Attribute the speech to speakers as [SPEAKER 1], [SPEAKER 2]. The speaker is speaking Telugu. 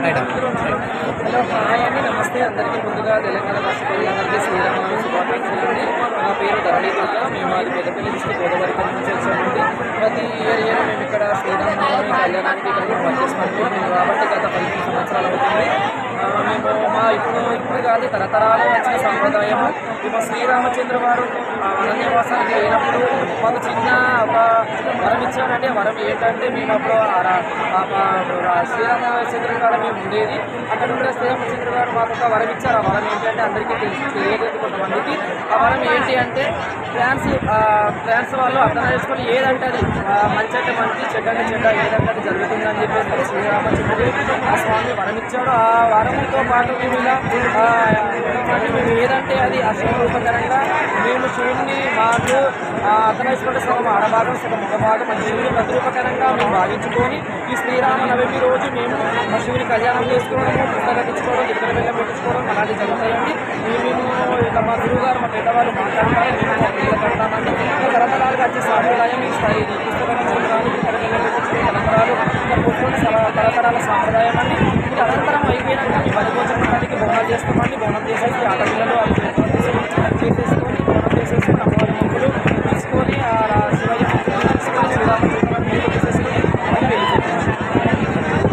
[SPEAKER 1] హలో హాయ్ అండి, నమస్తే అందరికీ. ముందుగా తెలంగాణ రాష్ట్ర ప్రజలందరికీ శ్రీరామనవమి శుభాకాంక్షలు అండి. నా పేరు ధరణి దుర్గా. మేము అది పెద్దపల్లి డిస్ట్రిక్ట్ గోదావరి నుంచి వచ్చామండి. ప్రతి ఇయర్ మేము ఇక్కడ శ్రీరామనవమి కళ్యాణానికి ఇక్కడికి వచ్చేస్తాము. మేము కాబట్టి గత 15 సంవత్సరాలు అవుతుంది. మేము ఇప్పుడు కాదు, తరతరాలు వచ్చిన సాంప్రదాయము. ఇప్పుడు శ్రీరామచంద్ర వారు అరణ్యవాసానికి వెళ్ళినప్పుడు మాకు చిన్న ఒక వరం ఇచ్చారంటే వరం ఏంటంటే మేము అప్పుడు శ్రీరామచంద్రుని కాడ మేము ఉండేది. అక్కడ ఉండే శ్రీరామచంద్ర గారు మాకు ఒక వరం ఇచ్చారు. ఆ వరం ఏంటంటే అందరికీ తెలియదు కొంతమందికి. ఆ వరం ఏంటి అంటే ఫ్రాన్స్ వాళ్ళు అర్థం చేసుకొని ఏదంటే అది మంచి అంటే మంచి, చెడ్డ అంటే చెడ్డ, ఏదంటే అది జరుగుతుందని చెప్పేసి శ్రీరామచంద్రుడు ఆ స్వామి వరం ఇచ్చాడు. ఆ వరంతో పాటు మేము ఇలా మేము ఏదంటే అది ఆ శివరూపకరంగా మేము శివుడిని మాకు అర్థమైసుకుంటే సగం ఆడభాగం సగం మగభాగం మన శివుని ప్రతిరూపకరంగా మేము భావించుకొని ఈ శ్రీరామనవమి రోజు మేము మా శివుని కళ్యాణం చేసుకోవడము, పుస్తకాలు తెచ్చుకోవడం, ఇతర వెళ్ళం పెట్టించుకోవడం అలాంటివి జరుగుతాయండి. మేము ఇక మా గురువుగారు మా పెద్దవాళ్ళు మాట్లాడతారు, మేము పిల్లలు కడతామండి. తరతరాలుగా వచ్చే సాంప్రదాయం ఈ పుస్తకాలు తెచ్చుకోవడానికి, ఇతర వెళ్ళం పెట్టించుకునే తరతరాల సాంప్రదాయం అండి. ఇది అనంతరం అయిపోయినాక మేము బలిభోజనానికి బోనాలు చేస్తామండి. బోనం చేసేసి ఆడపిల్లలు అవి చేసేసుకొని బోనం చేసేసుకొని అమ్మవారి